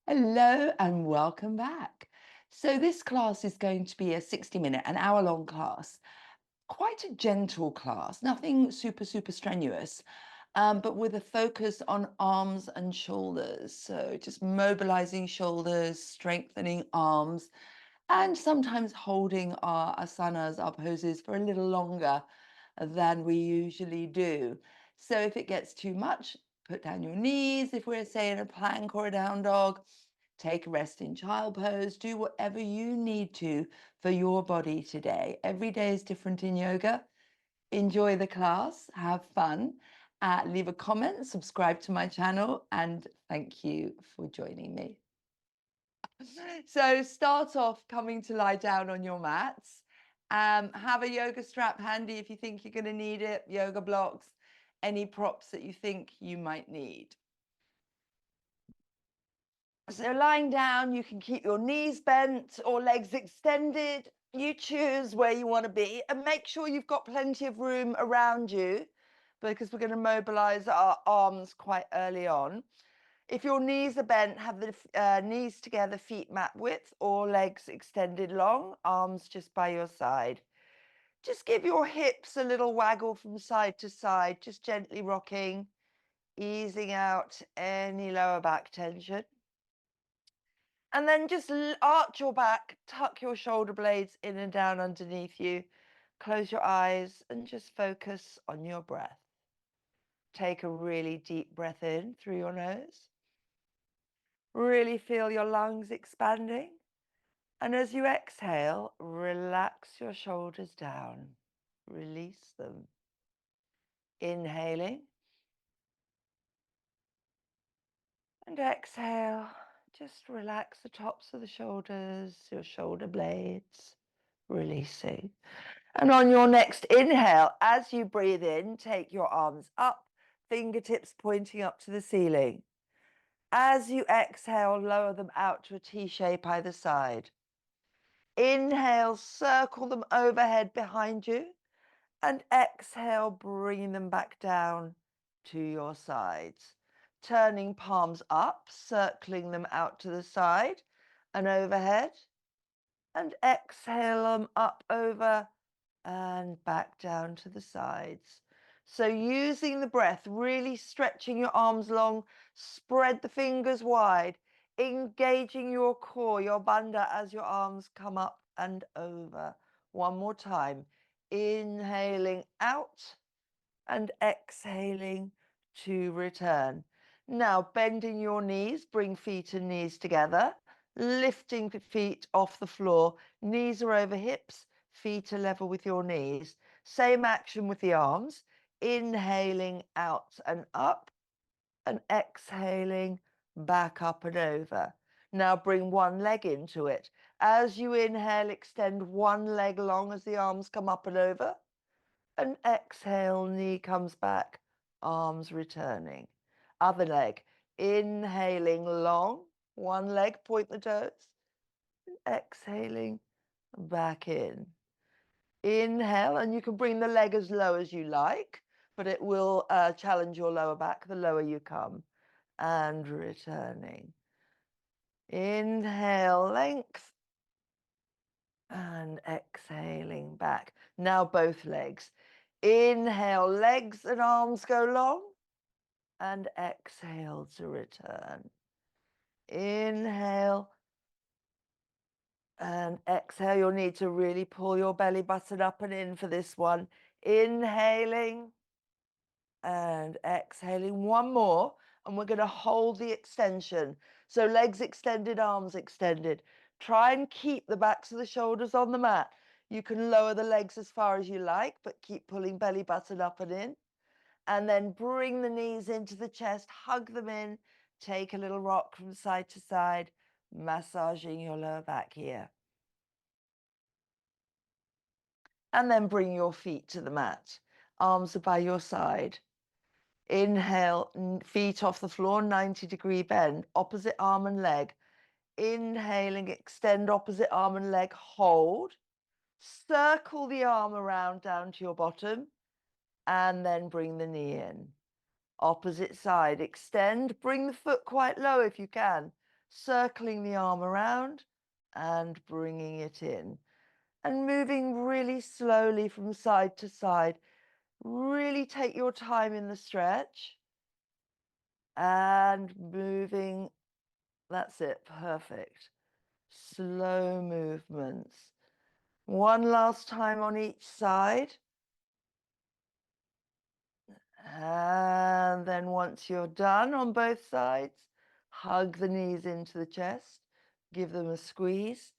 Hello and welcome back. So this class is going to be a 60-minute, an hour-long class. Quite a gentle class, nothing super strenuous, but with a focus on arms and shoulders. So just mobilizing shoulders, strengthening arms, and sometimes holding our asanas, our poses, for a little longer than we usually do. So if it gets too much, put down your knees. If we're, say, in a plank or a down dog, take a rest in child pose. Do whatever you need to for your body today. Every day is different in yoga. Enjoy the class, have fun, leave a comment, subscribe to my channel, and thank you for joining me. So start off coming to lie down on your mats. Have a yoga strap handy if you think you're going to need it, yoga blocks, any props that you think you might need. So lying down, you can keep your knees bent or legs extended. You choose where you want to be, and make sure you've got plenty of room around you, because we're going to mobilize our arms quite early on. If your knees are bent, have the knees together, feet mat width, or legs extended long, arms just by your side. Just give your hips a little waggle from side to side, just gently rocking, easing out any lower back tension. And then just arch your back, tuck your shoulder blades in and down underneath you. Close your eyes and just focus on your breath. Take a really deep breath in through your nose. Really feel your lungs expanding. And as you exhale, relax your shoulders down. Release them. Inhaling. And exhale. Just relax the tops of the shoulders, your shoulder blades. Releasing. And on your next inhale, as you breathe in, take your arms up, fingertips pointing up to the ceiling. As you exhale, lower them out to a T shape either side. Inhale, circle them overhead behind you, and exhale, bringing them back down to your sides. Turning palms up, circling them out to the side and overhead, and exhale them up over and back down to the sides. So using the breath, really stretching your arms long, spread the fingers wide, engaging your core, your bandha, as your arms come up and over. One more time. Inhaling out and exhaling to return. Now bending your knees, bring feet and knees together, lifting the feet off the floor, knees are over hips, feet are level with your knees. Same action with the arms, inhaling out and up, and exhaling back up and over. Now bring one leg into it. As you inhale, extend one leg long as the arms come up and over, and exhale, knee comes back, arms returning. Other leg, inhaling long, one leg, point the toes, exhaling back in. Inhale, and you can bring the leg as low as you like, but it will challenge your lower back the lower you come. And returning. Inhale, length, and exhaling back. Now both legs. Inhale, legs and arms go long, and exhale to return. Inhale and exhale. You'll need to really pull your belly button up and in for this one. Inhaling and exhaling. One more, and we're going to hold the extension. So legs extended, arms extended. Try and keep the backs of the shoulders on the mat. You can lower the legs as far as you like, but keep pulling belly button up and in. And then bring the knees into the chest, hug them in, take a little rock from side to side, massaging your lower back here. And then bring your feet to the mat. Arms are by your side. Inhale, feet off the floor, 90-degree bend, opposite arm and leg. Inhaling, extend opposite arm and leg, hold. Circle the arm around down to your bottom, and then bring the knee in. Opposite side, extend, bring the foot quite low if you can. circling the arm around and bringing it in. And moving really slowly from side to side. Really take your time in the stretch. And moving, that's it, perfect. Slow movements. One last time on each side. And then once you're done on both sides, hug the knees into the chest, give them a squeeze.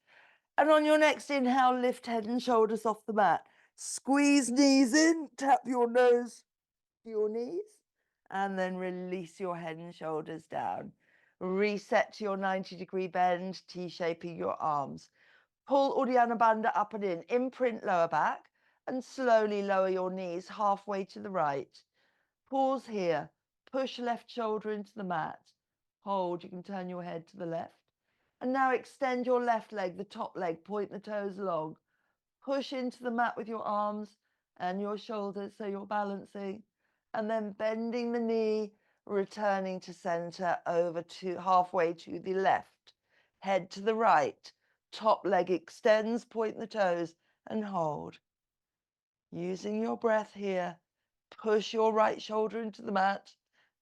And on your next inhale, lift head and shoulders off the mat. Squeeze knees in, tap your nose to your knees, and then release your head and shoulders down. Reset to your 90-degree bend, T-shaping your arms. Pull Uddiyana Bandha up and in, imprint lower back, and slowly lower your knees halfway to the right. Pause here, push left shoulder into the mat. Hold, you can turn your head to the left. And now extend your left leg, the top leg, point the toes long. Push into the mat with your arms and your shoulders so you're balancing. And then bending the knee, returning to center over to halfway to the left. Head to the right. Top leg extends, point the toes and hold. Using your breath here, push your right shoulder into the mat,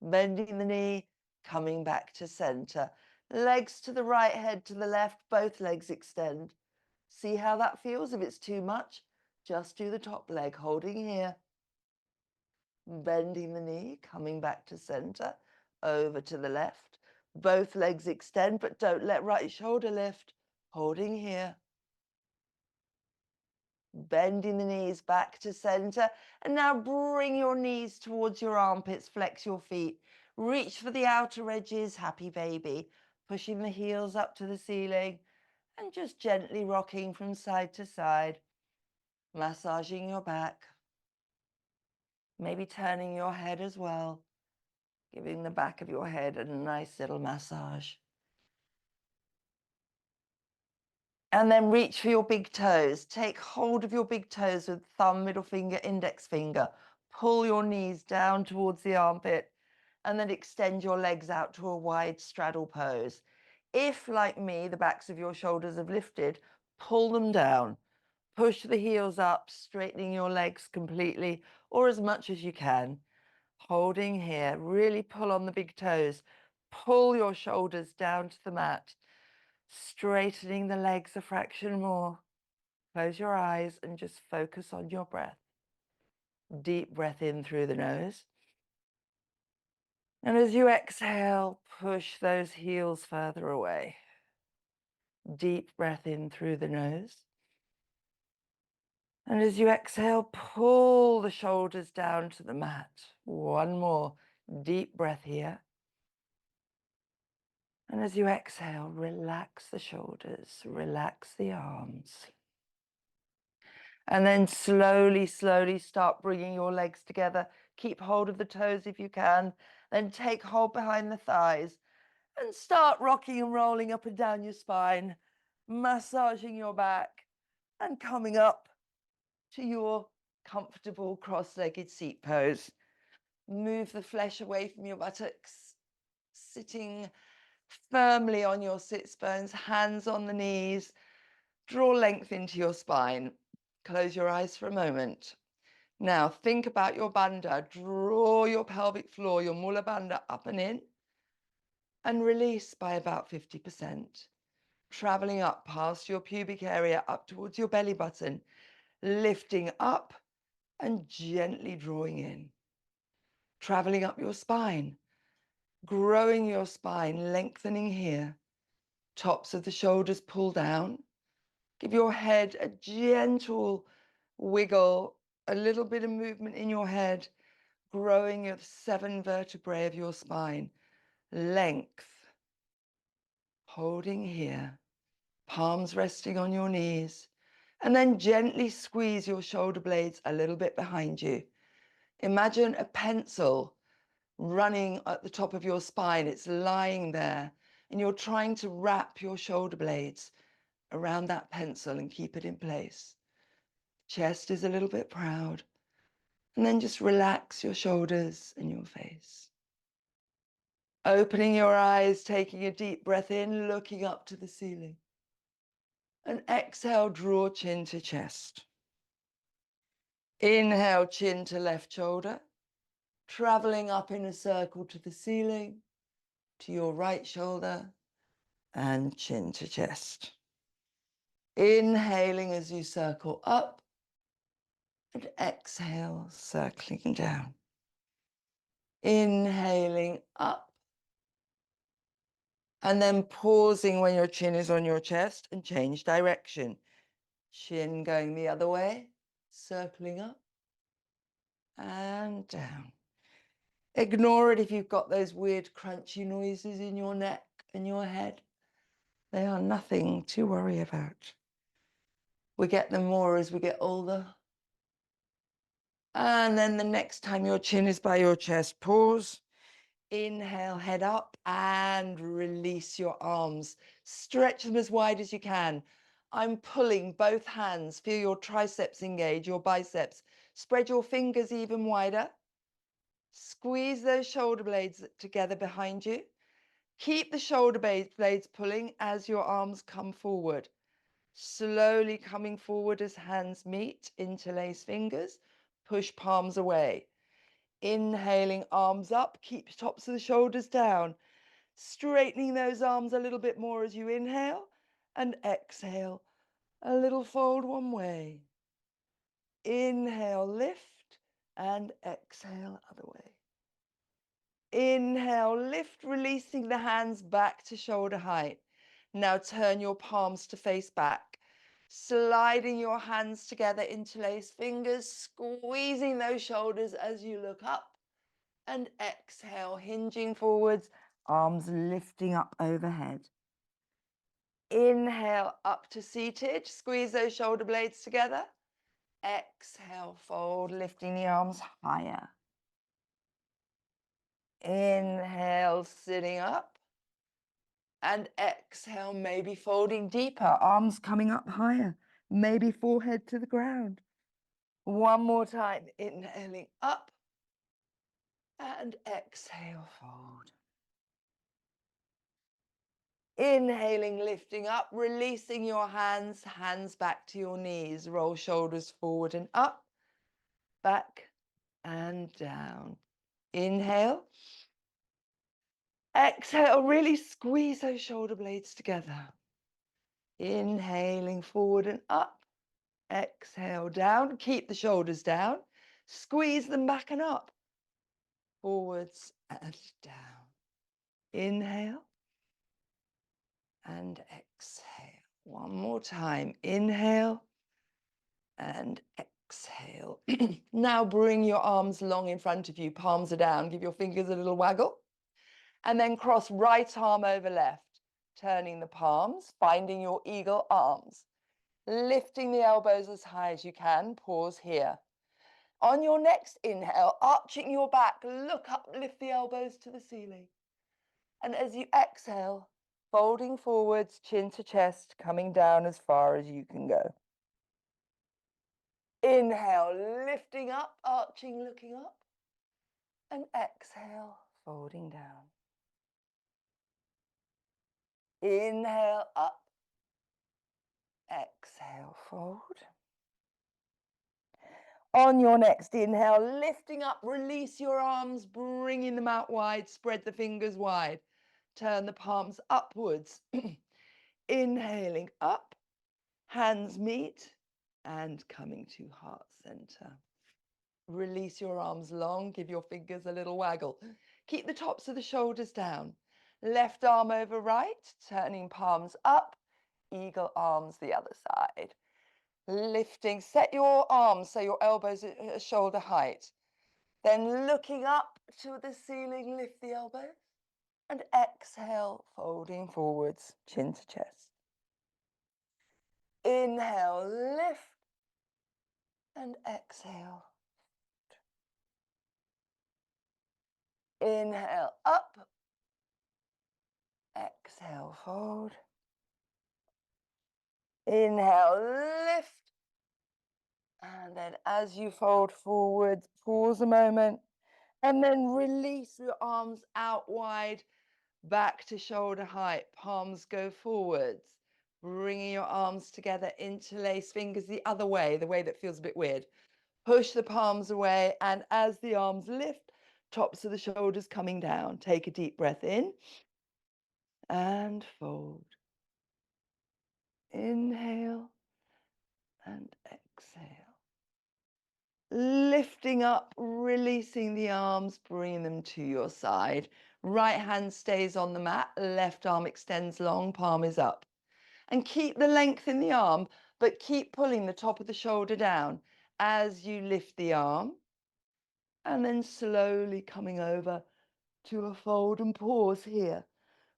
bending the knee, coming back to center. Legs to the right, head to the left, both legs extend. See how that feels. If it's too much, just do the top leg, holding here. Bending the knee, coming back to center, over to the left. Both legs extend, but don't let right shoulder lift, holding here. Bending the knees back to center. And now bring your knees towards your armpits, flex your feet. Reach for the outer edges, happy baby. Pushing the heels up to the ceiling and just gently rocking from side to side. Massaging your back. Maybe turning your head as well. Giving the back of your head a nice little massage. And then reach for your big toes. Take hold of your big toes with thumb, middle finger, index finger. Pull your knees down towards the armpit and then extend your legs out to a wide straddle pose. If, like me, the backs of your shoulders have lifted, pull them down. Push the heels up, straightening your legs completely or as much as you can. Holding here, really pull on the big toes. Pull your shoulders down to the mat. Straightening the legs a fraction more. Close your eyes and just focus on your breath. Deep breath in through the nose. And as you exhale, push those heels further away. Deep breath in through the nose. And as you exhale, pull the shoulders down to the mat. One more deep breath here. And as you exhale, relax the shoulders, relax the arms. And then slowly, slowly start bringing your legs together. Keep hold of the toes if you can. Then take hold behind the thighs and start rocking and rolling up and down your spine, massaging your back and coming up to your comfortable cross-legged seat pose. Move the flesh away from your buttocks, sitting firmly on your sits bones, hands on the knees. Draw length into your spine. Close your eyes for a moment. Now think about your bandha. Draw your pelvic floor, your mula bandha up and in, and release by about 50%. Traveling up past your pubic area, up towards your belly button, lifting up and gently drawing in. Traveling up your spine, growing your spine, lengthening here. Tops of the shoulders pull down. Give your head a gentle wiggle, a little bit of movement in your head, growing your 7 vertebrae of your spine. Length. Holding here. Palms resting on your knees. And then gently squeeze your shoulder blades a little bit behind you. Imagine a pencil running at the top of your spine. It's lying there. And you're trying to wrap your shoulder blades around that pencil and keep it in place. Chest is a little bit proud. And then just relax your shoulders and your face. Opening your eyes, taking a deep breath in, looking up to the ceiling. And exhale, draw chin to chest. Inhale, chin to left shoulder, traveling up in a circle to the ceiling, to your right shoulder, and chin to chest. Inhaling as you circle up, and exhale, circling down. Inhaling up, and then pausing when your chin is on your chest and change direction. Chin going the other way, circling up and down. Ignore it if you've got those weird crunchy noises in your neck and your head. They are nothing to worry about. We get them more as we get older. And then the next time your chin is by your chest, pause. Inhale, head up, and release your arms. Stretch them as wide as you can. I'm pulling both hands. Feel your triceps engage, your biceps. Spread your fingers even wider. Squeeze those shoulder blades together behind you. Keep the shoulder blades pulling as your arms come forward. Slowly coming forward as hands meet, interlace fingers, push palms away. Inhaling, arms up, keep tops of the shoulders down. Straightening those arms a little bit more as you inhale, and exhale, a little fold one way. Inhale, lift, and exhale, other way. Inhale, lift, releasing the hands back to shoulder height. Now turn your palms to face back. Sliding your hands together, interlace fingers, squeezing those shoulders as you look up. And exhale, hinging forwards, arms lifting up overhead. Inhale, up to seated. Squeeze those shoulder blades together. Exhale, fold, lifting the arms higher. Inhale, sitting up. And exhale, maybe folding deeper, arms coming up higher, maybe forehead to the ground. One more time, inhaling up. And exhale, fold. Inhaling, lifting up, releasing your hands, hands back to your knees. Roll shoulders forward and up, back and down. Inhale. Exhale, really squeeze those shoulder blades together. Inhaling forward and up. Exhale, down. Keep the shoulders down. Squeeze them back and up. Forwards and down. Inhale. And exhale. One more time. Inhale and exhale. Now bring your arms long in front of you. Palms are down. Give your fingers a little waggle. And then cross right arm over left. Turning the palms, finding your eagle arms. Lifting the elbows as high as you can. Pause here. On your next inhale, arching your back, look up, lift the elbows to the ceiling. And as you exhale, folding forwards, chin to chest, coming down as far as you can go. Inhale, lifting up, arching, looking up. And exhale, folding down. Inhale, up. Exhale, fold. On your next inhale, lifting up, release your arms, bringing them out wide, spread the fingers wide. Turn the palms upwards. Inhaling up, hands meet, and coming to heart center. Release your arms long, give your fingers a little waggle. Keep the tops of the shoulders down. Left arm over right, turning palms up, eagle arms the other side. Lifting, set your arms so your elbows are shoulder height. Then looking up to the ceiling, lift the elbows. And exhale, folding forwards, chin to chest. Inhale, lift. And exhale. Inhale, up. Exhale, fold. Inhale, lift. And then as you fold forward, pause a moment. And then release your arms out wide. back to shoulder height, palms go forwards, bringing your arms together, interlace fingers the other way, the way that feels a bit weird. Push the palms away, and as the arms lift, tops of the shoulders coming down. Take a deep breath in and fold. Inhale and exhale. Lifting up, releasing the arms, bringing them to your side. Right hand stays on the mat, left arm extends long, palm is up. And keep the length in the arm, but keep pulling the top of the shoulder down as you lift the arm. And then slowly coming over to a fold and pause here.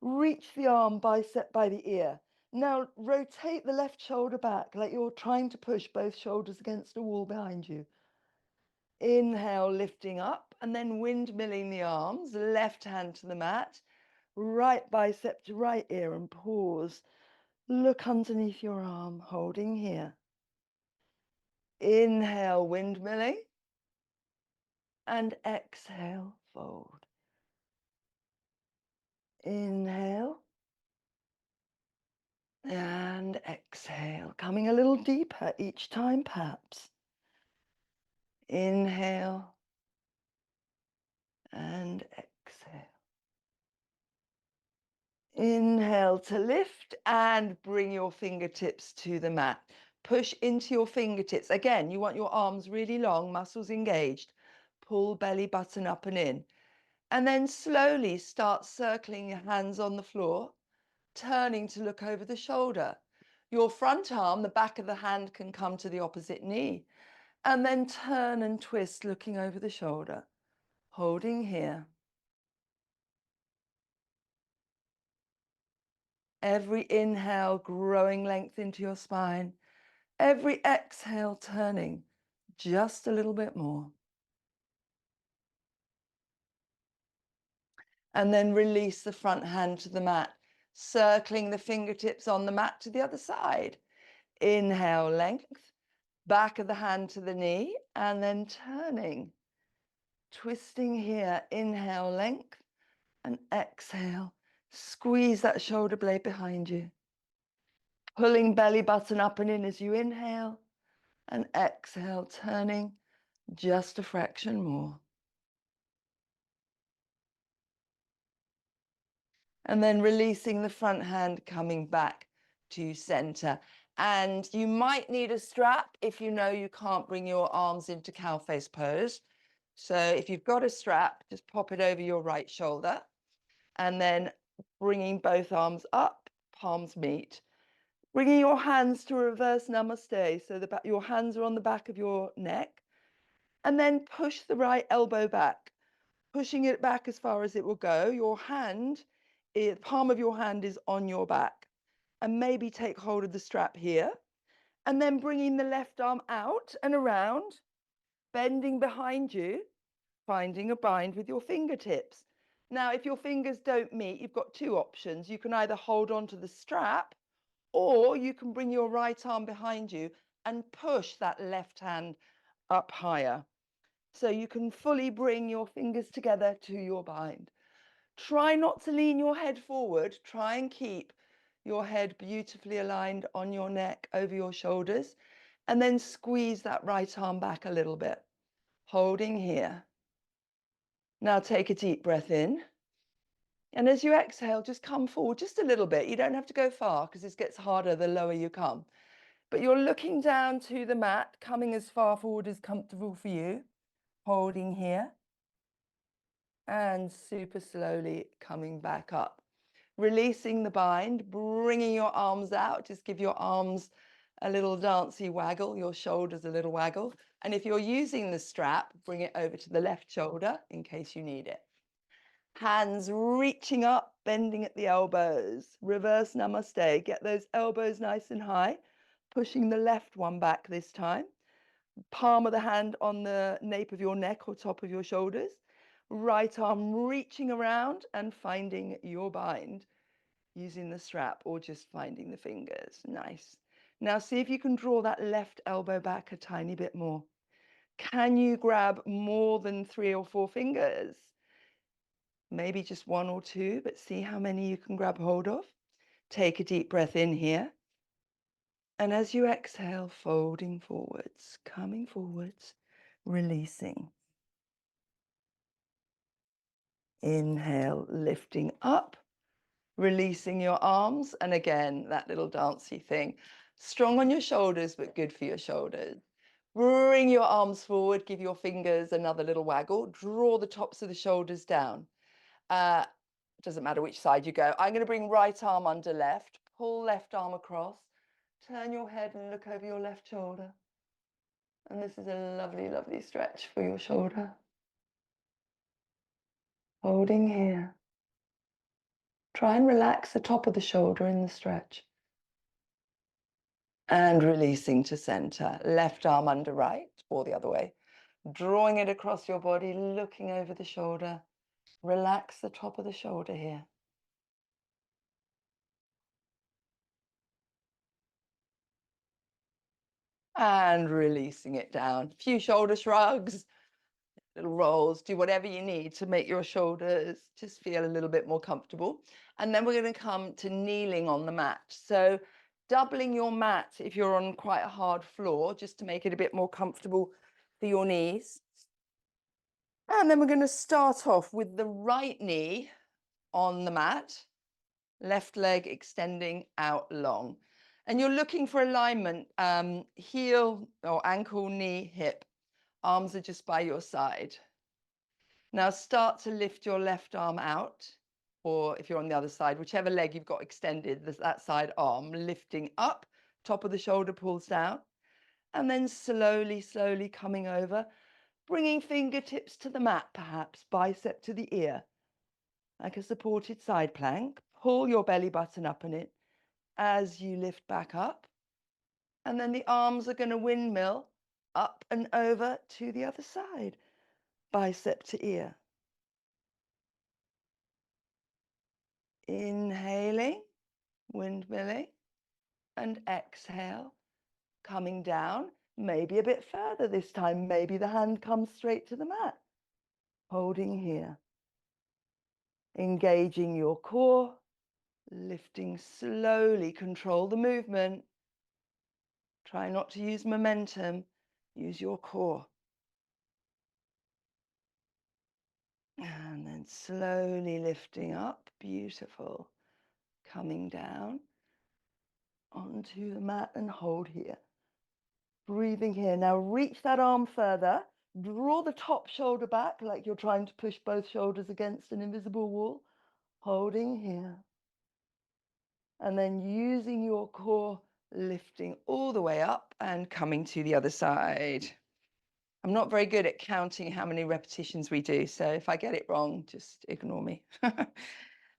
Reach the arm bicep by the ear. Now rotate the left shoulder back like you're trying to push both shoulders against a wall behind you. Inhale, lifting up, and then windmilling the arms, left hand to the mat, right bicep to right ear, and pause. Look underneath your arm, holding here. Inhale, windmilling, and exhale, fold. Inhale, and exhale, coming a little deeper each time, perhaps. Inhale, and exhale. Inhale to lift and bring your fingertips to the mat. Push into your fingertips. Again, you want your arms really long, muscles engaged. Pull belly button up and in. And then slowly start circling your hands on the floor, turning to look over the shoulder. Your front arm, the back of the hand, can come to the opposite knee. And then turn and twist, looking over the shoulder, holding here. Every inhale, growing length into your spine. Every exhale, turning just a little bit more. And then release the front hand to the mat, circling the fingertips on the mat to the other side. Inhale, length, back of the hand to the knee, and then turning, twisting here. Inhale, length, and exhale. Squeeze that shoulder blade behind you. Pulling belly button up and in as you inhale, and exhale, turning just a fraction more. And then releasing the front hand, coming back to center. And you might need a strap if you know you can't bring your arms into cow face pose. So if you've got a strap, just pop it over your right shoulder, and then bringing both arms up, palms meet. Bringing your hands to reverse namaste, so your hands are on the back of your neck, and then push the right elbow back, pushing it back as far as it will go. Your hand, the palm of your hand is on your back, and maybe take hold of the strap here, and then bringing the left arm out and around, bending behind you, finding a bind with your fingertips. Now, if your fingers don't meet, you've got two options. You can either hold on to the strap, or you can bring your right arm behind you and push that left hand up higher. So you can fully bring your fingers together to your bind. Try not to lean your head forward. Try and keep your head beautifully aligned on your neck, over your shoulders, and then squeeze that right arm back a little bit, holding here. Now take a deep breath in. And as you exhale, just come forward just a little bit. You don't have to go far because this gets harder the lower you come. But you're looking down to the mat, coming as far forward as comfortable for you, holding here. And super slowly coming back up. Releasing the bind, bringing your arms out. Just give your arms a little dancey waggle, your shoulders a little waggle. And if you're using the strap, bring it over to the left shoulder in case you need it. Hands reaching up, bending at the elbows. Reverse namaste. Get those elbows nice and high. Pushing the left one back this time. Palm of the hand on the nape of your neck or top of your shoulders. Right arm reaching around and finding your bind using the strap or just finding the fingers. Nice. Now see if you can draw that left elbow back a tiny bit more. Can you grab more than 3 or 4 fingers? maybe just one or two, but see how many you can grab hold of. Take a deep breath in here. And as you exhale, folding forwards, coming forwards, releasing. Inhale, lifting up, releasing your arms. And again, that little dancey thing. Strong on your shoulders, but good for your shoulders. Bring your arms forward, give your fingers another little waggle. Draw the tops of the shoulders down. Doesn't matter which side you go. I'm going to bring right arm under left, pull left arm across, turn your head and look over your left shoulder. And this is a lovely, lovely stretch for your shoulder. Holding here. Try and relax the top of the shoulder in the stretch. And releasing to center. Left arm under right, or the other way. Drawing it across your body, looking over the shoulder. Relax the top of the shoulder here. And releasing it down. A few shoulder shrugs, little rolls, do whatever you need to make your shoulders just feel a little bit more comfortable. And then we're going to come to kneeling on the mat. So doubling your mat if you're on quite a hard floor, just to make it a bit more comfortable for your knees. And then we're going to start off with the right knee on the mat, left leg extending out long. And you're looking for alignment, heel or ankle, knee, hip. Arms are just by your side. Now start to lift your left arm out, or if you're on the other side, whichever leg you've got extended, that side arm, lifting up, top of the shoulder pulls down, and then slowly, slowly coming over, bringing fingertips to the mat, perhaps bicep to the ear, like a supported side plank. Pull your belly button up in it as you lift back up. And then the arms are going to windmill up and over to the other side, bicep to ear. Inhaling, windmilling, and exhale, coming down, maybe a bit further this time. Maybe the hand comes straight to the mat. Holding here. Engaging your core, lifting slowly, control the movement. Try not to use momentum, use your core. And then slowly lifting up, beautiful. Coming down onto the mat and hold here. Breathing here. Now reach that arm further. Draw the top shoulder back like you're trying to push both shoulders against an invisible wall. Holding here. And then using your core, lifting all the way up and coming to the other side. I'm not very good at counting how many repetitions we do, so if I get it wrong, just ignore me.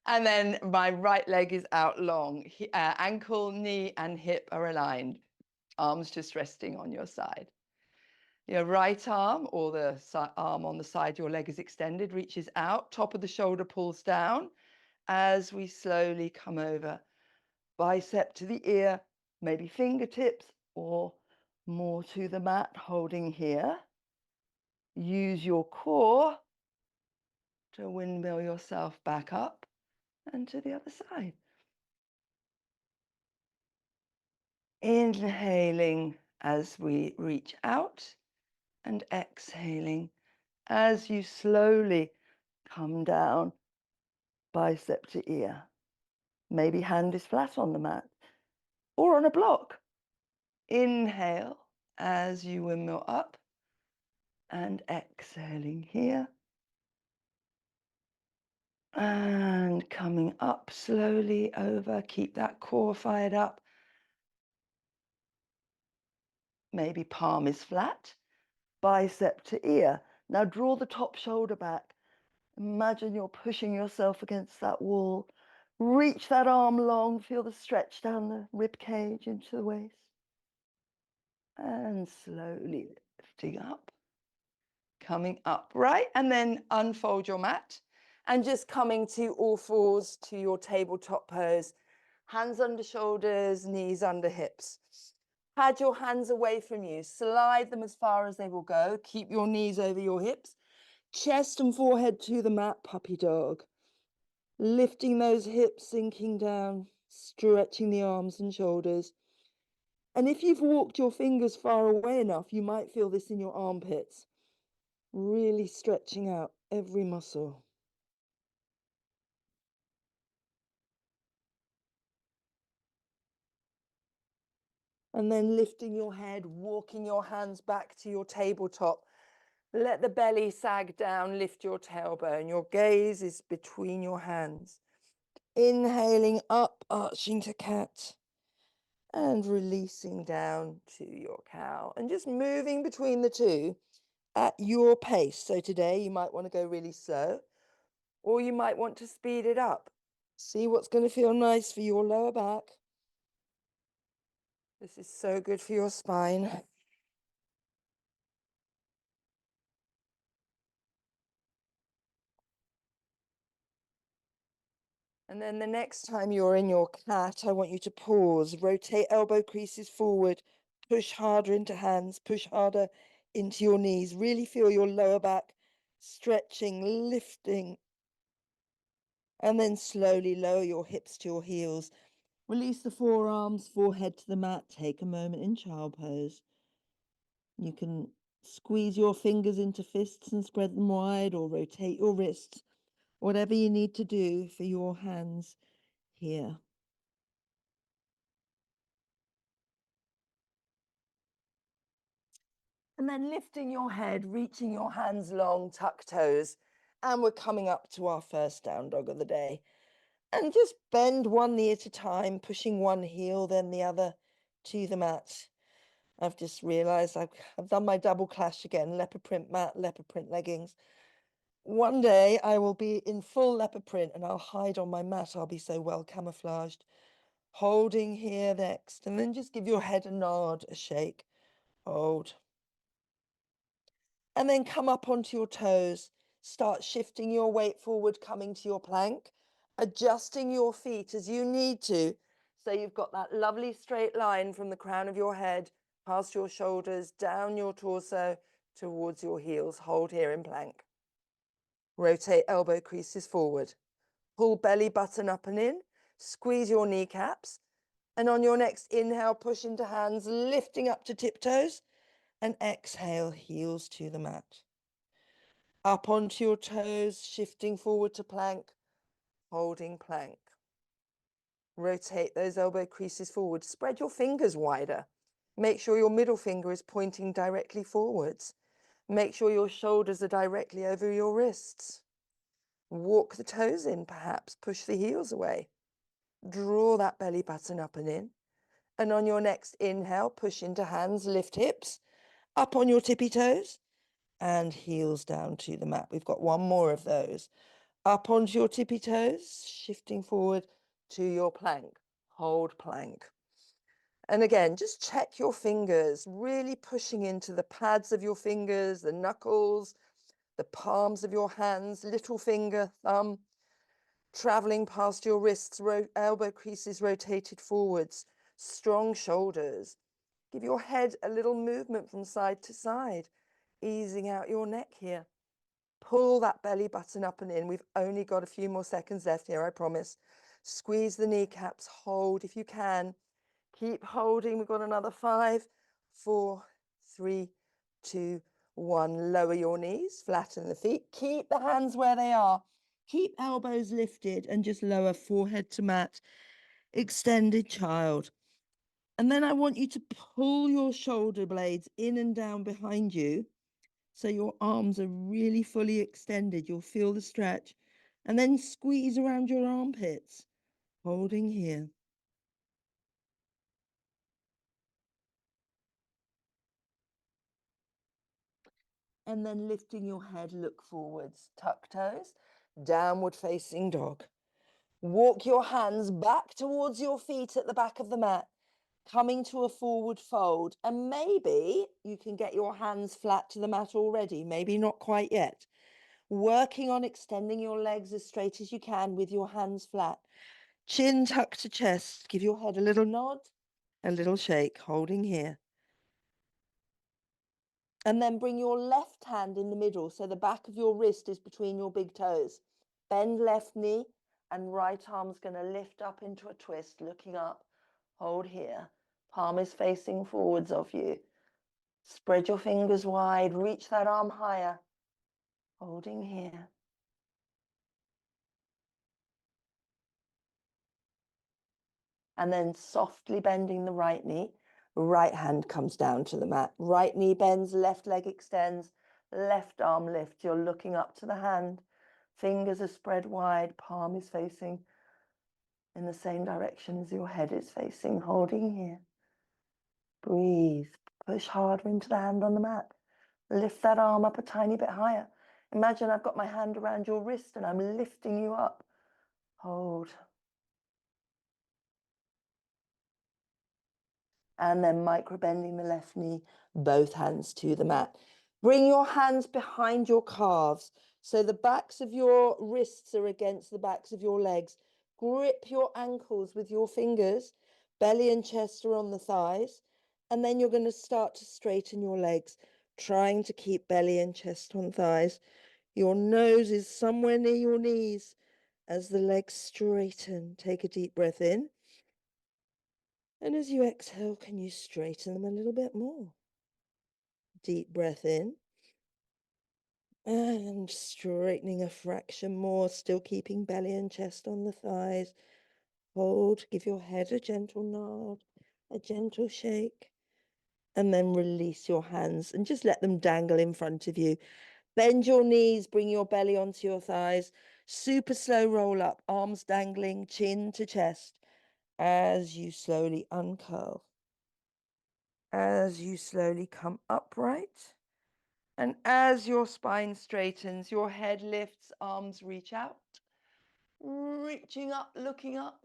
And then my right leg is out long. Ankle, knee, and hip are aligned. Arms just resting on your side. Your right arm, or the arm on the side your leg is extended, reaches out. Top of the shoulder pulls down as we slowly come over. Bicep to the ear, maybe fingertips, or more to the mat, holding here. Use your core to windmill yourself back up and to the other side. Inhaling as we reach out and exhaling as you slowly come down, bicep to ear. Maybe hand is flat on the mat or on a block. Inhale as you windmill up and exhaling here. And coming up slowly over, keep that core fired up. Maybe palm is flat, bicep to ear. Now draw the top shoulder back. Imagine you're pushing yourself against that wall. Reach that arm long, feel the stretch down the rib cage into the waist. And slowly lifting up, coming up, right? And then unfold your mat and just coming to all fours to your tabletop pose. Hands under shoulders, knees under hips. Pad your hands away from you. Slide them as far as they will go. Keep your knees over your hips. Chest and forehead to the mat, puppy dog. Lifting those hips, sinking down, stretching the arms and shoulders. And if you've walked your fingers far away enough, you might feel this in your armpits. Really stretching out every muscle. And then lifting your head, walking your hands back to your tabletop. Let the belly sag down, lift your tailbone. Your gaze is between your hands. Inhaling up, arching to cat. And releasing down to your cow. And just moving between the two at your pace. So today you might want to go really slow, or you might want to speed it up. See what's going to feel nice for your lower back. This is so good for your spine. And then the next time you're in your cat, I want you to pause, rotate elbow creases forward, push harder into hands, push harder into your knees. Really feel your lower back stretching, lifting. And then slowly lower your hips to your heels. Release the forearms, forehead to the mat. Take a moment in child pose. You can squeeze your fingers into fists and spread them wide, or rotate your wrists, whatever you need to do for your hands here. And then lifting your head, reaching your hands long, tuck toes. And we're coming up to our first down dog of the day. And just bend one knee at a time, pushing one heel, then the other to the mat. I've just realized I've done my double clash again, leopard print mat, leopard print leggings. One day I will be in full leopard print and I'll hide on my mat. I'll be so well camouflaged. Holding here next, and then just give your head a nod, a shake, hold. And then come up onto your toes. Start shifting your weight forward, coming to your plank, adjusting your feet as you need to. So you've got that lovely straight line from the crown of your head, past your shoulders, down your torso, towards your heels. Hold here in plank. Rotate elbow creases forward. Pull belly button up and in. Squeeze your kneecaps. And on your next inhale, push into hands, lifting up to tiptoes. And exhale, heels to the mat. Up onto your toes, shifting forward to plank, holding plank. Rotate those elbow creases forward. Spread your fingers wider. Make sure your middle finger is pointing directly forwards. Make sure your shoulders are directly over your wrists. Walk the toes in, perhaps. Push the heels away. Draw that belly button up and in. And on your next inhale, push into hands, lift hips. Up on your tippy toes. And heels down to the mat. We've got one more of those. Up onto your tippy toes, shifting forward to your plank. Hold plank. And again, just check your fingers, really pushing into the pads of your fingers, the knuckles, the palms of your hands, little finger, thumb, traveling past your wrists, elbow creases rotated forwards, strong shoulders. Give your head a little movement from side to side, easing out your neck here. Pull that belly button up and in. We've only got a few more seconds left here, I promise. Squeeze the kneecaps, hold if you can. Keep holding. We've got another 5, 4, 3, 2, 1. Lower your knees, flatten the feet. Keep the hands where they are. Keep elbows lifted and just lower forehead to mat. Extended child. And then I want you to pull your shoulder blades in and down behind you. So your arms are really fully extended. You'll feel the stretch. And then squeeze around your armpits, holding here. And then lifting your head, look forwards, tuck toes, downward facing dog. Walk your hands back towards your feet at the back of the mat, coming to a forward fold. And maybe you can get your hands flat to the mat already, maybe not quite yet. Working on extending your legs as straight as you can with your hands flat. Chin tucked to chest. Give your head a little nod, a little shake, holding here. And then bring your left hand in the middle, so the back of your wrist is between your big toes. Bend left knee, and right arm's going to lift up into a twist, looking up. Hold here. Palm is facing forwards of you. Spread your fingers wide, reach that arm higher. Holding here. And then softly bending the right knee. Right hand comes down to the mat. Right knee bends, left leg extends, left arm lifts. You're looking up to the hand. Fingers are spread wide, palm is facing in the same direction as your head is facing, holding here. Breathe, push harder into the hand on the mat. Lift that arm up a tiny bit higher. Imagine I've got my hand around your wrist and I'm lifting you up. Hold. And then micro bending the left knee, both hands to the mat. Bring your hands behind your calves, so the backs of your wrists are against the backs of your legs. Grip your ankles with your fingers, belly and chest are on the thighs, and then you're going to start to straighten your legs, trying to keep belly and chest on thighs. Your nose is somewhere near your knees. As the legs straighten, take a deep breath in. And as you exhale, can you straighten them a little bit more? Deep breath in. And straightening a fraction more, still keeping belly and chest on the thighs. Hold, give your head a gentle nod, a gentle shake. And then release your hands and just let them dangle in front of you. Bend your knees, bring your belly onto your thighs. Super slow roll up, arms dangling, chin to chest. As you slowly uncurl. As you slowly come upright, and as your spine straightens, your head lifts, arms reach out, reaching up, looking up,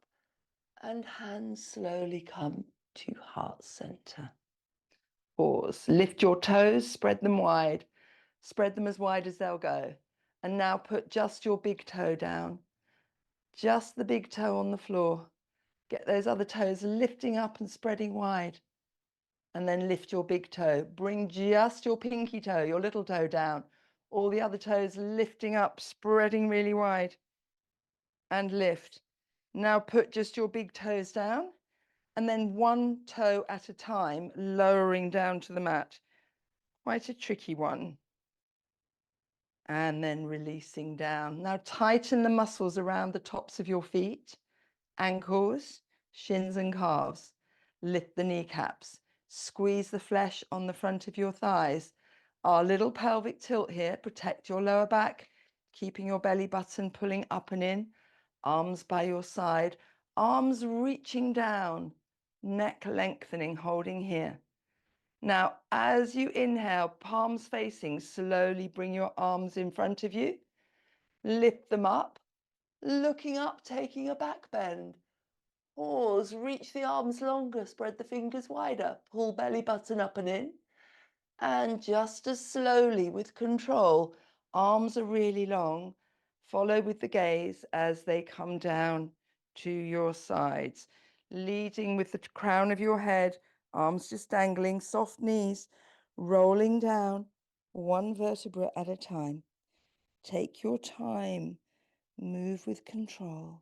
and hands slowly come to heart center. Pause, lift your toes, spread them wide, spread them as wide as they'll go. And now put just your big toe down, just the big toe on the floor. Get those other toes lifting up and spreading wide. And then lift your big toe. Bring just your pinky toe, your little toe down. All the other toes lifting up, spreading really wide. And lift. Now put just your big toes down. And then one toe at a time, lowering down to the mat. Quite a tricky one. And then releasing down. Now tighten the muscles around the tops of your feet, ankles, shins and calves. Lift the kneecaps. Squeeze the flesh on the front of your thighs. Our little pelvic tilt here. Protect your lower back, keeping your belly button pulling up and in. Arms by your side. Arms reaching down. Neck lengthening, holding here. Now, as you inhale, palms facing, slowly bring your arms in front of you. Lift them up. Looking up, taking a back bend. Pause, reach the arms longer, spread the fingers wider, pull belly button up and in. And just as slowly, with control, arms are really long. Follow with the gaze as they come down to your sides. Leading with the crown of your head, arms just dangling, soft knees, rolling down, one vertebra at a time. Take your time, move with control.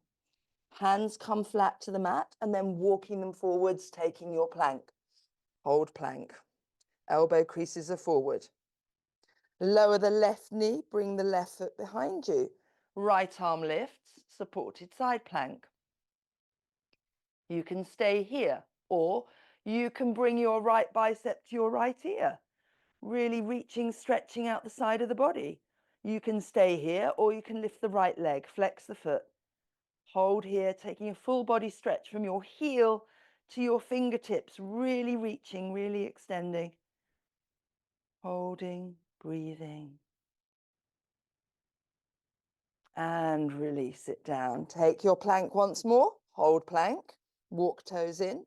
Hands come flat to the mat and then walking them forwards, taking your plank. Hold plank. Elbow creases are forward. Lower the left knee, bring the left foot behind you. Right arm lifts, supported side plank. You can stay here, or you can bring your right bicep to your right ear, really reaching, stretching out the side of the body. You can stay here, or you can lift the right leg, flex the foot. Hold here, taking a full body stretch from your heel to your fingertips, really reaching, really extending. Holding, breathing. And release it down. Take your plank once more. Hold plank. Walk toes in.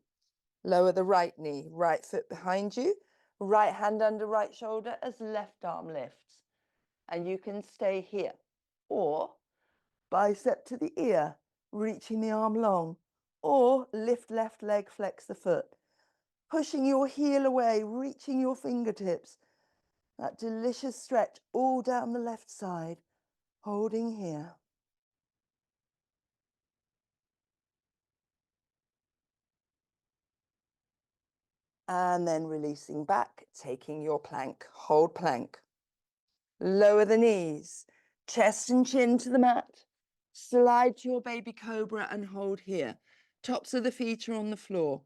Lower the right knee, right foot behind you. Right hand under right shoulder as left arm lifts. And you can stay here. Or bicep to the ear, reaching the arm long. Or lift left leg, flex the foot. Pushing your heel away, reaching your fingertips. That delicious stretch all down the left side, holding here. And then releasing back, taking your plank. Hold plank. Lower the knees, chest and chin to the mat. Slide to your baby cobra and hold here. Tops of the feet are on the floor.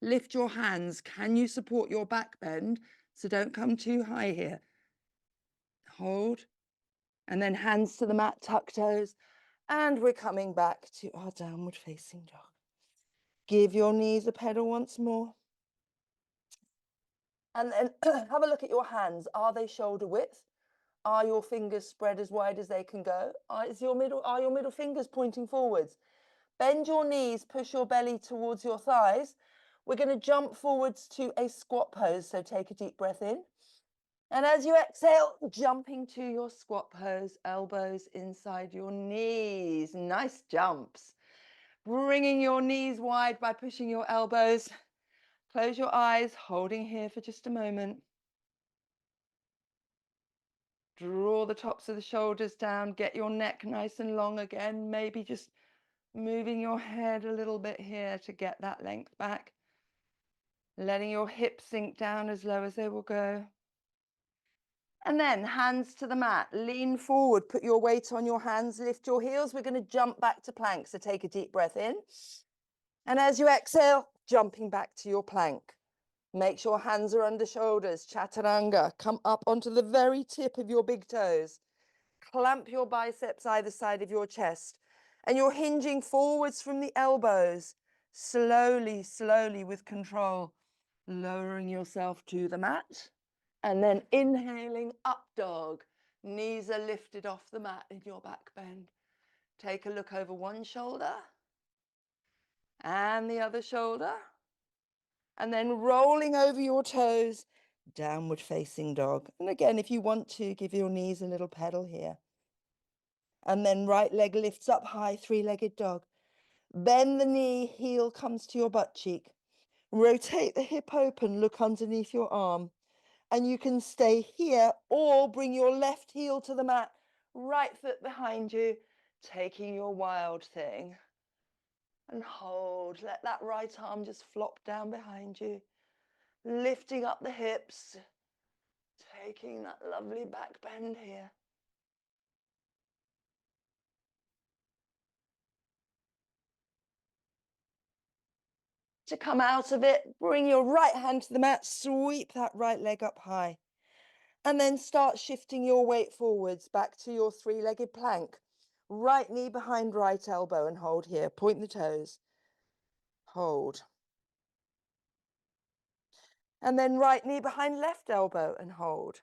Lift your hands. Can you support your back bend? So don't come too high here. Hold. And then hands to the mat, tuck toes. And we're coming back to our downward facing dog. Give your knees a pedal once more. And then have a look at your hands. Are they shoulder width? Are your fingers spread as wide as they can go? Are your middle fingers pointing forwards? Bend your knees, push your belly towards your thighs. We're going to jump forwards to a squat pose. So take a deep breath in. And as you exhale, jumping to your squat pose, elbows inside your knees. Nice jumps. Bringing your knees wide by pushing your elbows. Close your eyes, holding here for just a moment. Draw the tops of the shoulders down. Get your neck nice and long again. Maybe just moving your head a little bit here to get that length back. Letting your hips sink down as low as they will go. And then hands to the mat. Lean forward. Put your weight on your hands. Lift your heels. We're going to jump back to plank. So take a deep breath in. And as you exhale, jumping back to your plank. Make sure hands are under shoulders. Chaturanga. Come up onto the very tip of your big toes. Clamp your biceps either side of your chest. And you're hinging forwards from the elbows. Slowly, slowly with control. Lowering yourself to the mat. And then inhaling up dog. Knees are lifted off the mat in your back bend. Take a look over one shoulder. And the other shoulder. And then rolling over your toes, downward facing dog. And again, if you want to, give your knees a little pedal here. And then right leg lifts up high, three-legged dog. Bend the knee, heel comes to your butt cheek. Rotate the hip open, look underneath your arm. And you can stay here or bring your left heel to the mat, right foot behind you, taking your wild thing. And hold, let that right arm just flop down behind you. Lifting up the hips, taking that lovely back bend here. To come out of it, bring your right hand to the mat, sweep that right leg up high. And then start shifting your weight forwards back to your three-legged plank. Right knee behind right elbow and hold here. Point the toes. Hold. And then right knee behind left elbow and hold.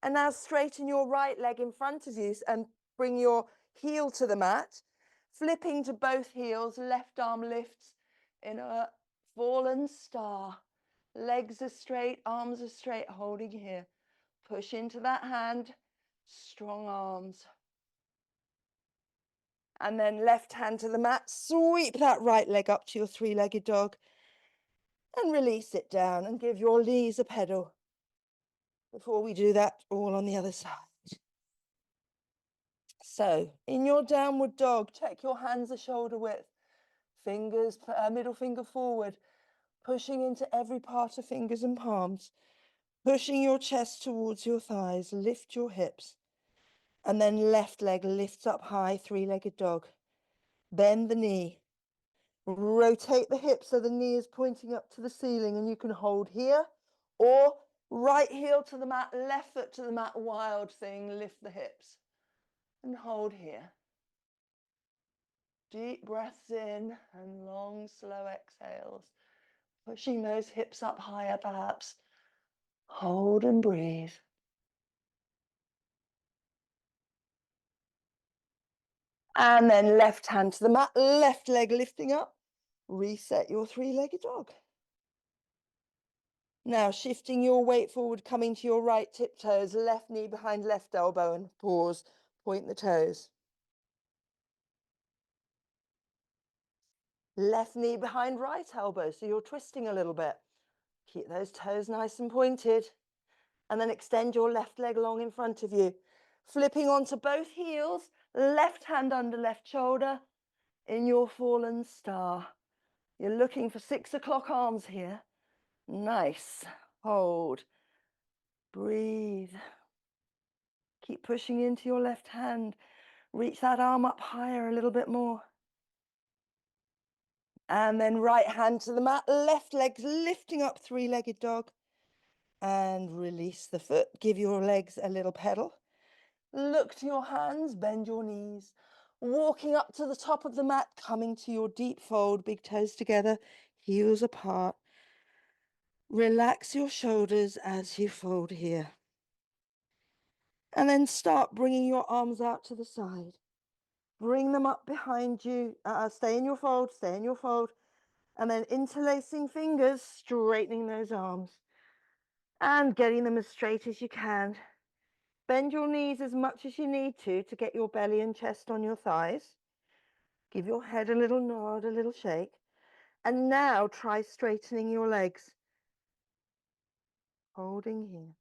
And now straighten your right leg in front of you and bring your heel to the mat. Flipping to both heels, left arm lifts in a fallen star. Legs are straight, arms are straight, holding here. Push into that hand, strong arms. And then left hand to the mat, sweep that right leg up to your three-legged dog and release it down and give your knees a pedal. Before we do that, all on the other side. So in your downward dog, take your hands a shoulder width, fingers, middle finger forward, pushing into every part of fingers and palms, pushing your chest towards your thighs, lift your hips, and then left leg lifts up high, three-legged dog. Bend the knee, rotate the hip so the knee is pointing up to the ceiling and you can hold here, or right heel to the mat, left foot to the mat, wild thing, lift the hips and hold here. Deep breaths in and long, slow exhales. Pushing those hips up higher, perhaps. Hold and breathe. And then left hand to the mat, left leg lifting up. Reset your three-legged dog. Now shifting your weight forward, coming to your right tiptoes, left knee behind left elbow and pause. Point the toes. Left knee behind right elbow, so you're twisting a little bit. Keep those toes nice and pointed. And then extend your left leg long in front of you. Flipping onto both heels, left hand under left shoulder in your fallen star. You're looking for 6 o'clock arms here. Nice. Hold. Breathe. Keep pushing into your left hand. Reach that arm up higher a little bit more. And then right hand to the mat, left leg lifting up, three-legged dog. And release the foot. Give your legs a little pedal. Look to your hands, bend your knees. Walking up to the top of the mat, coming to your deep fold, big toes together, heels apart. Relax your shoulders as you fold here. And then start bringing your arms out to the side. Bring them up behind you. Stay in your fold, stay in your fold. And then interlacing fingers, straightening those arms. And getting them as straight as you can. Bend your knees as much as you need to get your belly and chest on your thighs. Give your head a little nod, a little shake. And now try straightening your legs. Holding here.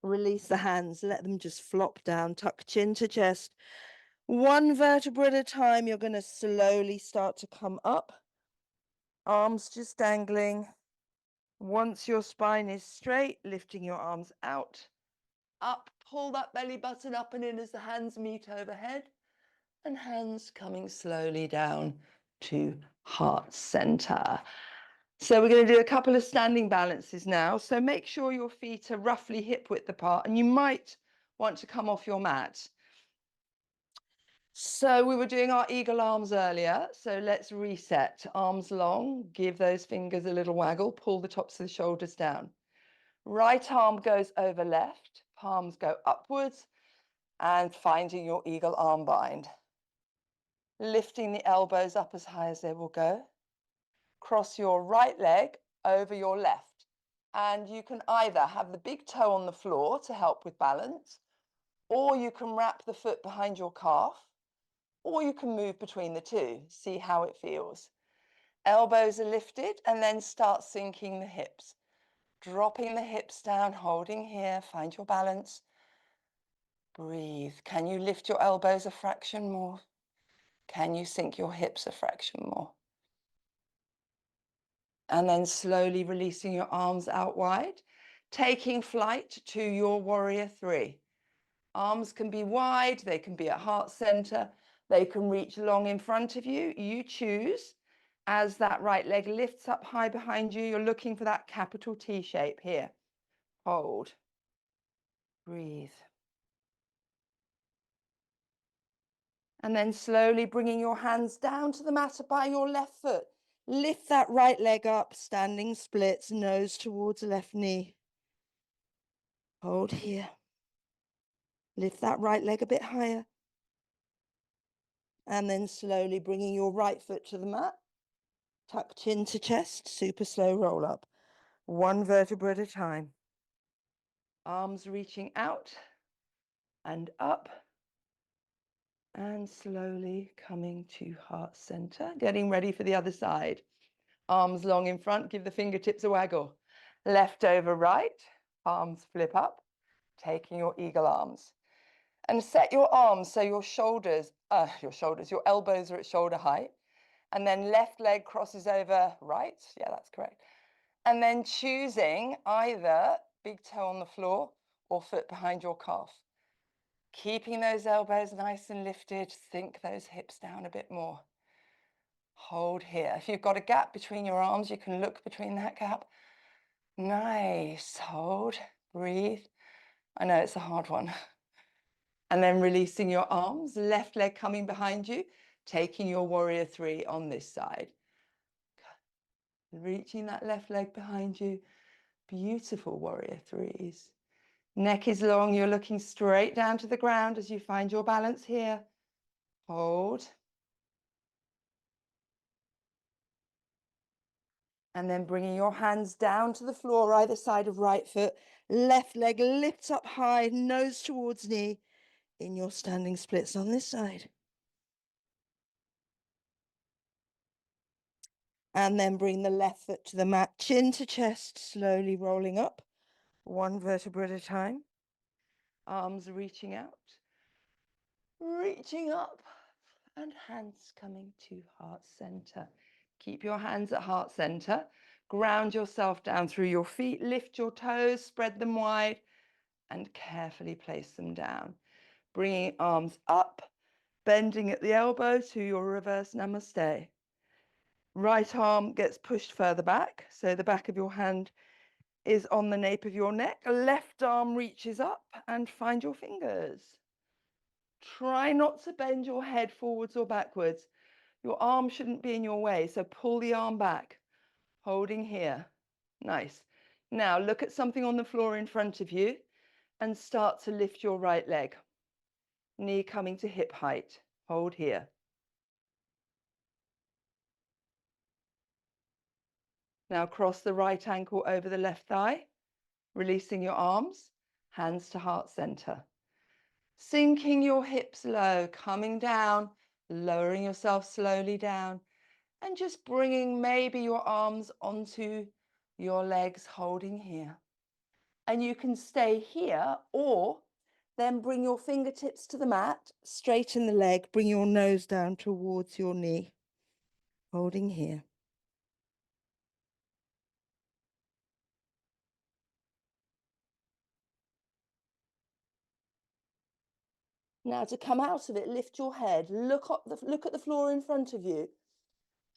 Release the hands, let them just flop down, tuck chin to chest. One vertebra at a time, you're going to slowly start to come up. Arms just dangling. Once your spine is straight, lifting your arms out. Up, pull that belly button up and in as the hands meet overhead. And hands coming slowly down to heart center. So we're going to do a couple of standing balances now. So make sure your feet are roughly hip width apart, and you might want to come off your mat. So we were doing our eagle arms earlier. So let's reset. Arms long, give those fingers a little waggle, pull the tops of the shoulders down. Right arm goes over left, palms go upwards, and finding your eagle arm bind. Lifting the elbows up as high as they will go. Cross your right leg over your left. And you can either have the big toe on the floor to help with balance, or you can wrap the foot behind your calf, or you can move between the two. See how it feels. Elbows are lifted and then start sinking the hips. Dropping the hips down, holding here, find your balance. Breathe. Can you lift your elbows a fraction more? Can you sink your hips a fraction more? And then slowly releasing your arms out wide, taking flight to your warrior three. Arms can be wide, they can be at heart center, they can reach long in front of you. You choose. As that right leg lifts up high behind you, you're looking for that capital T shape here. Hold. Breathe. And then slowly bringing your hands down to the mat by your left foot. Lift that right leg up, standing splits, nose towards left knee. Hold here. Lift that right leg a bit higher. And then slowly bringing your right foot to the mat. Tuck chin to chest, super slow roll up. One vertebra at a time. Arms reaching out and up. And slowly coming to heart center. Getting ready for the other side. Arms long in front, give the fingertips a waggle. Left over right, arms flip up, taking your eagle arms. And set your arms so your elbows are at shoulder height. And then left leg crosses over right. Yeah, that's correct. And then choosing either big toe on the floor or foot behind your calf. Keeping those elbows nice and lifted, sink those hips down a bit more. Hold here. If you've got a gap between your arms, you can look between that gap. Nice. Hold, breathe. I know it's a hard one. And then releasing your arms, left leg coming behind you, taking your warrior three on this side. Reaching that left leg behind you. Beautiful warrior threes. Neck is long, you're looking straight down to the ground as you find your balance here. Hold. And then bringing your hands down to the floor, either side of right foot. Left leg lifts up high, nose towards knee – in your standing splits on this side. And then bring the left foot to the mat, chin to chest, slowly rolling up, one vertebra at a time. Arms reaching out, reaching up, and hands coming to heart center. Keep your hands at heart center. Ground yourself down through your feet, lift your toes, spread them wide, and carefully place them down. Bringing arms up, bending at the elbow to your reverse namaste. Right arm gets pushed further back, so the back of your hand is on the nape of your neck. Left arm reaches up and find your fingers. Try not to bend your head forwards or backwards. Your arm shouldn't be in your way, so pull the arm back, holding here. Nice. Now look at something on the floor in front of you and start to lift your right leg. Knee coming to hip height. Hold here. Now cross the right ankle over the left thigh, releasing your arms, hands to heart center. Sinking your hips low, coming down, lowering yourself slowly down, and just bringing maybe your arms onto your legs, holding here. And you can stay here, or then bring your fingertips to the mat, straighten the leg, bring your nose down towards your knee, holding here. Now to come out of it, lift your head, look at the floor in front of you.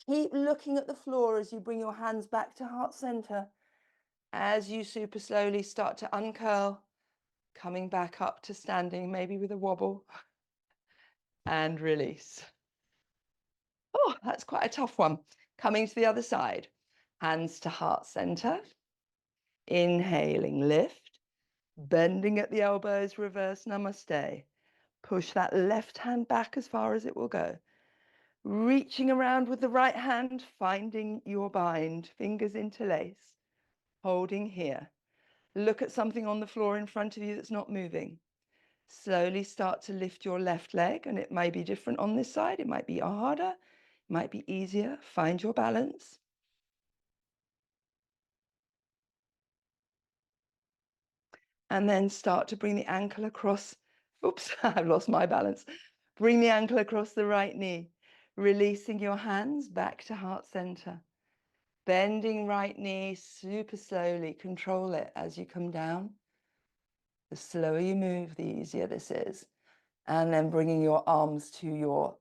Keep looking at the floor as you bring your hands back to heart center. As you super slowly start to uncurl, coming back up to standing, maybe with a wobble, and release. Oh, that's quite a tough one. Coming to the other side, hands to heart center. Inhaling, lift, bending at the elbows, reverse namaste. Push that left hand back as far as it will go. Reaching around with the right hand, finding your bind, fingers interlace, holding here. Look at something on the floor in front of you that's not moving. Slowly start to lift your left leg, and it may be different on this side. It might be harder, it might be easier. Find your balance. And then start to bring the ankle across. Oops, I've lost my balance. Bring the ankle across the right knee, releasing your hands back to heart center. Bending right knee super slowly. Control it as you come down. The slower you move, the easier this is. And then bringing your arms to your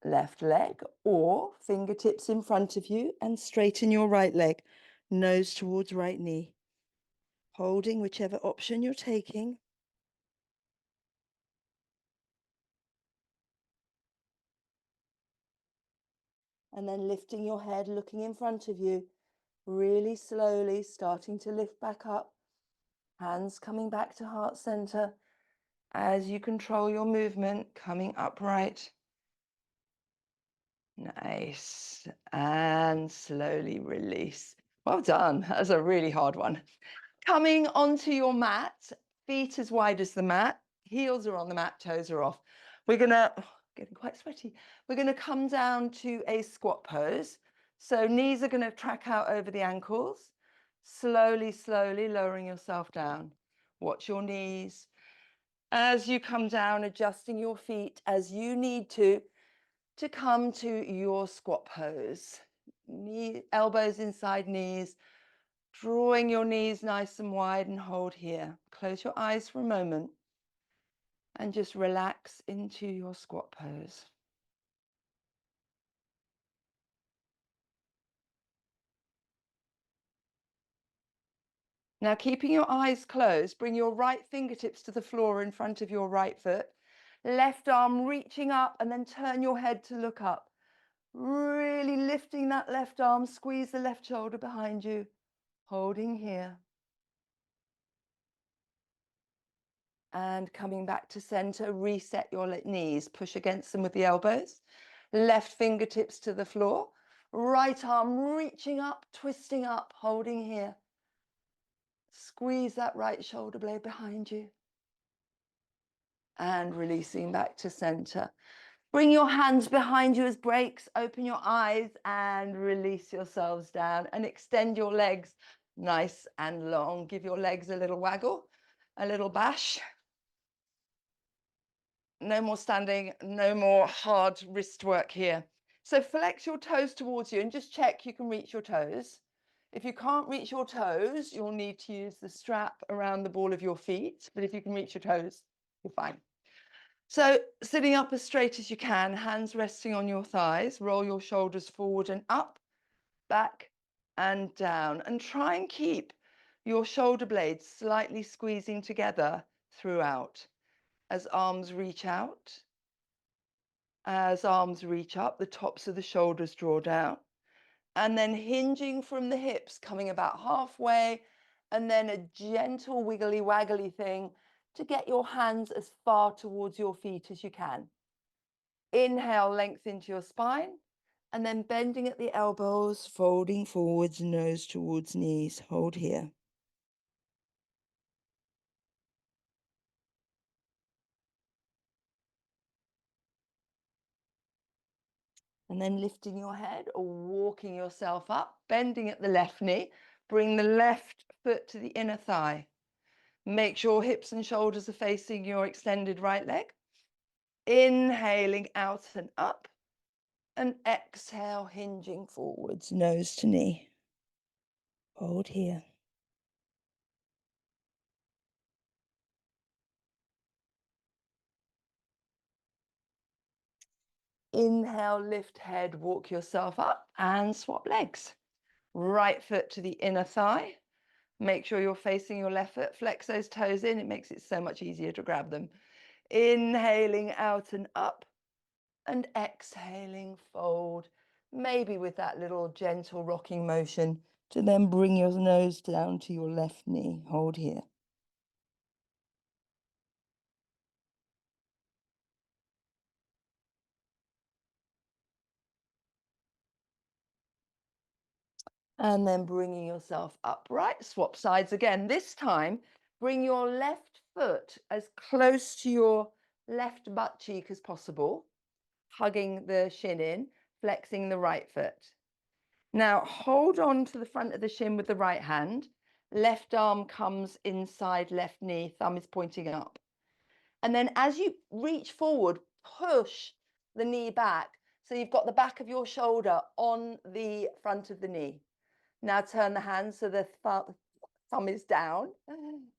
left leg or fingertips in front of you and straighten your right leg, nose towards right knee. Holding whichever option you're taking. And then lifting your head, looking in front of you, really slowly starting to lift back up. Hands coming back to heart center as you control your movement, coming upright. Nice. And slowly release. Well done. That was a really hard one. Coming onto your mat, feet as wide as the mat, heels are on the mat, toes are off. We're gonna, getting quite sweaty. We're gonna come down to a squat pose. So knees are gonna track out over the ankles. Slowly, slowly lowering yourself down. Watch your knees. As you come down, adjusting your feet as you need to come to your squat pose. Elbows inside knees, drawing your knees nice and wide, and hold here. Close your eyes for a moment and just relax into your squat pose. Now, keeping your eyes closed, bring your right fingertips to the floor in front of your right foot. Left arm reaching up, and then turn your head to look up. Really lifting that left arm, squeeze the left shoulder behind you, holding here. And coming back to center, reset your knees, push against them with the elbows. Left fingertips to the floor. Right arm reaching up, twisting up, holding here. Squeeze that right shoulder blade behind you. And releasing back to center. Bring your hands behind you as brakes, open your eyes and release yourselves down and extend your legs nice and long. Give your legs a little waggle, a little bash. No more standing, no more hard wrist work here. So flex your toes towards you and just check you can reach your toes. If you can't reach your toes, you'll need to use the strap around the ball of your feet. But if you can reach your toes, you're fine. So sitting up as straight as you can, hands resting on your thighs, roll your shoulders forward and up, back and down. And try and keep your shoulder blades slightly squeezing together throughout. As arms reach out, as arms reach up, the tops of the shoulders draw down. And then hinging from the hips, coming about halfway, and then a gentle wiggly waggly thing to get your hands as far towards your feet as you can. Inhale, length into your spine, and then bending at the elbows, folding forwards, nose towards knees. Hold here. And then lifting your head or walking yourself up, bending at the left knee. Bring the left foot to the inner thigh. Make sure hips and shoulders are facing your extended right leg. Inhaling out and up. And exhale, hinging forwards, nose to knee. Hold here. Inhale, lift head, walk yourself up and swap legs. Right foot to the inner thigh. Make sure you're facing your left foot. Flex those toes in. It makes it so much easier to grab them. Inhaling out and up and exhaling, fold. Maybe with that little gentle rocking motion to then bring your nose down to your left knee. Hold here. And then bringing yourself upright, swap sides again. This time, bring your left foot as close to your left butt cheek as possible, hugging the shin in, flexing the right foot. Now, hold on to the front of the shin with the right hand. Left arm comes inside left knee, thumb is pointing up. And then as you reach forward, push the knee back. So you've got the back of your shoulder on the front of the knee. Now turn the hand so the thumb is down,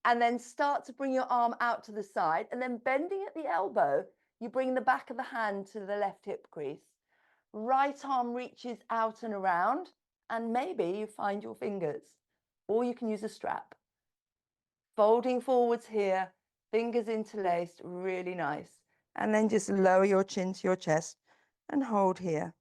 and then start to bring your arm out to the side, and then bending at the elbow, you bring the back of the hand to the left hip crease. Right arm reaches out and around, and maybe you find your fingers, or you can use a strap. Folding forwards here, fingers interlaced, really nice. And then just lower your chin to your chest and hold here.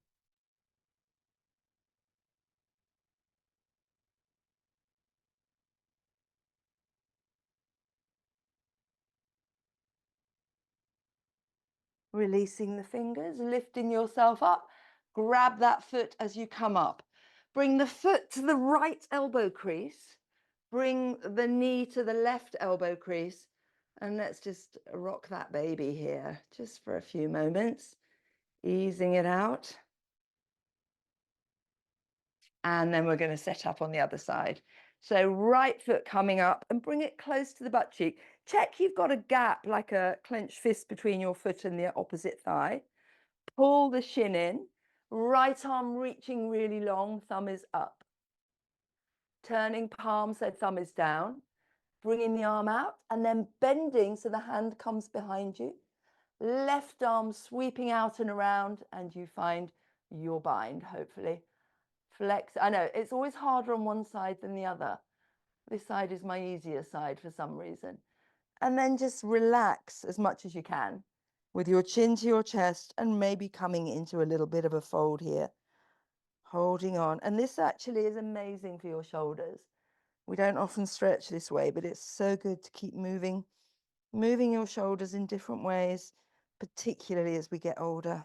Releasing the fingers, lifting yourself up. Grab that foot as you come up. Bring the foot to the right elbow crease. Bring the knee to the left elbow crease. And let's just rock that baby here, just for a few moments. Easing it out. And then we're going to set up on the other side. So right foot coming up and bring it close to the butt cheek. Check you've got a gap, like a clenched fist between your foot and the opposite thigh. Pull the shin in, right arm reaching really long, thumb is up. Turning palm so thumb is down, bringing the arm out and then bending so the hand comes behind you. Left arm sweeping out and around and you find your bind, hopefully. Flex. I know it's always harder on one side than the other. This side is my easier side for some reason. And then just relax as much as you can with your chin to your chest and maybe coming into a little bit of a fold here. Holding on. And this actually is amazing for your shoulders. We don't often stretch this way, but it's so good to keep moving your shoulders in different ways, particularly as we get older.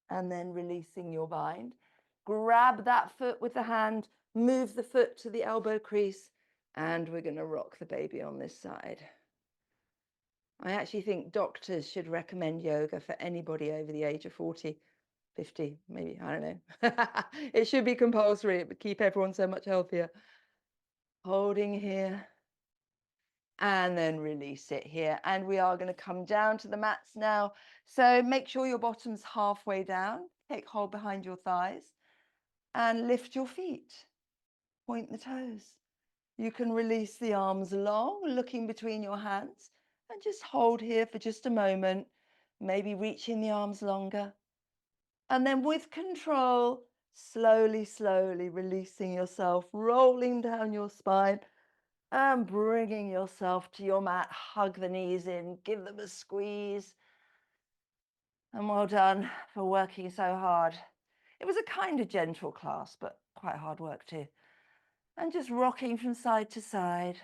And then releasing your bind. Grab that foot with the hand, Move the foot to the elbow crease, and we're going to rock the baby on this side. I actually think doctors should recommend yoga for anybody over the age of 40, 50, maybe, I don't know. It should be compulsory. It would keep everyone so much healthier. Holding here, and then release it here. And we are going to come down to the mats now. So make sure your bottom's halfway down. Take hold behind your thighs and lift your feet. Point the toes. You can release the arms long, looking between your hands, and just hold here for just a moment, maybe reaching the arms longer. And then with control, slowly, slowly releasing yourself, rolling down your spine and bringing yourself to your mat. Hug the knees in, give them a squeeze. And well done for working so hard. It was a kind of gentle class, but quite hard work too. And just rocking from side to side.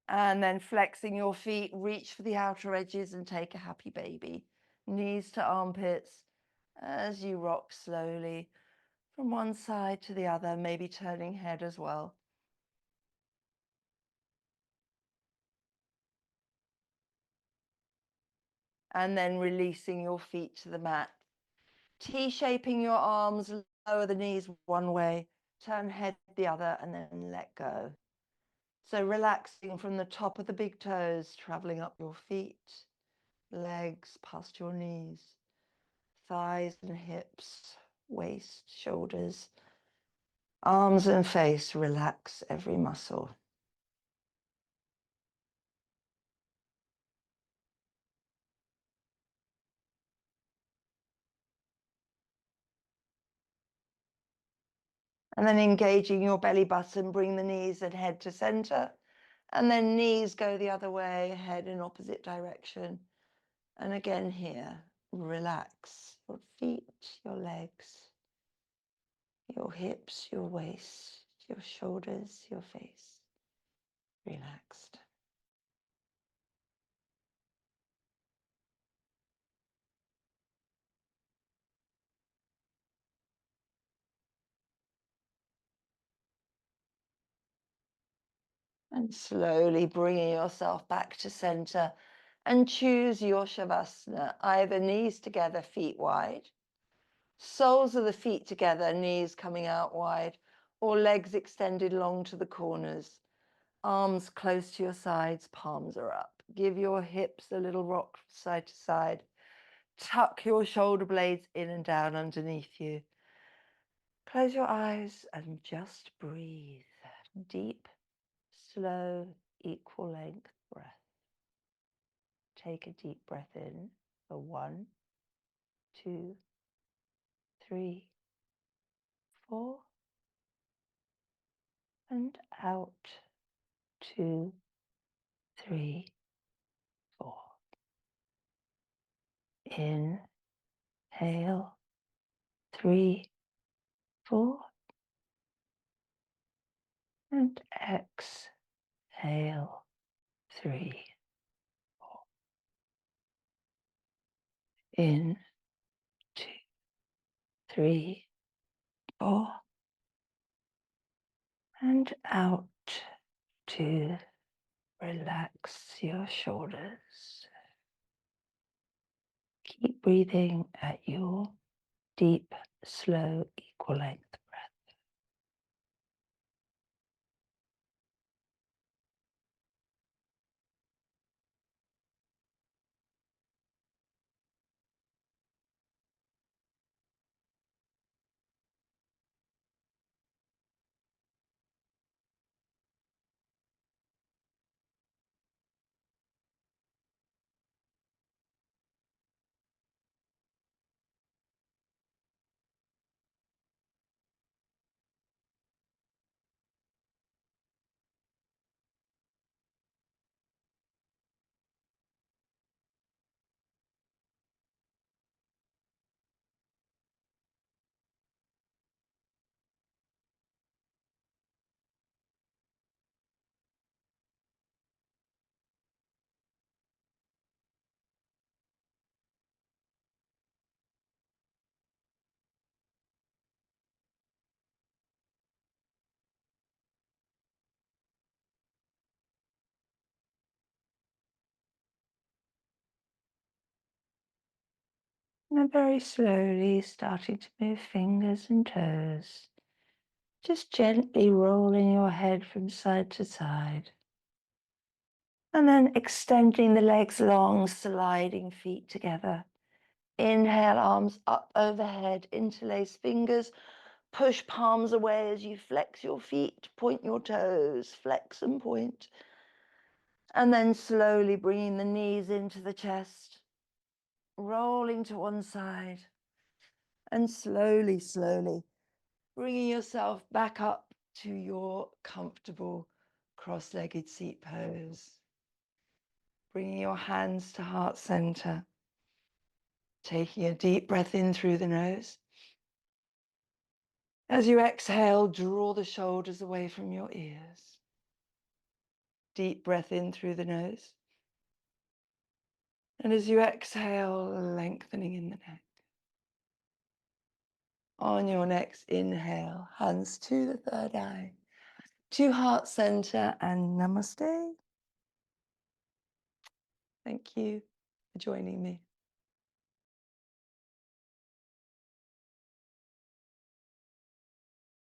And then flexing your feet, reach for the outer edges and take a happy baby. Knees to armpits as you rock slowly from one side to the other, maybe turning head as well. And then releasing your feet to the mat. T-shaping your arms, lower the knees one way, turn head the other, and then let go. So relaxing from the top of the big toes, traveling up your feet, legs, past your knees, thighs and hips, waist, shoulders, arms and face, relax every muscle. And then engaging your belly button, bring the knees and head to center. And then knees go the other way, head in opposite direction. And again here, relax your feet, your legs, your hips, your waist, your shoulders, your face. Relaxed. And slowly bringing yourself back to center and choose your Shavasana, either knees together, feet wide, soles of the feet together, knees coming out wide, or legs extended long to the corners, arms close to your sides, palms are up. Give your hips a little rock side to side. Tuck your shoulder blades in and down underneath you. Close your eyes and just breathe. Deep, slow, equal length breath. Take a deep breath in for 1, 2, 3, 4, and out 2, 3, 4. Inhale 3, 4, and exhale 3, 4. In 2, 3, 4, and out 2. Relax your shoulders. Keep breathing at your deep, slow, equal length breath. And then very slowly starting to move fingers and toes. Just gently rolling your head from side to side. And then extending the legs long, sliding feet together. Inhale, arms up overhead, interlace fingers, push palms away as you flex your feet, point your toes, flex and point. And then slowly bringing the knees into the chest, rolling to one side, and slowly, slowly bringing yourself back up to your comfortable cross-legged seat pose. Bringing your hands to heart center. Taking a deep breath in through the nose. As you exhale, draw the shoulders away from your ears. Deep breath in through the nose. And as you exhale, lengthening in the neck. On your next inhale, hands to the third eye, to heart center, and namaste. Thank you for joining me.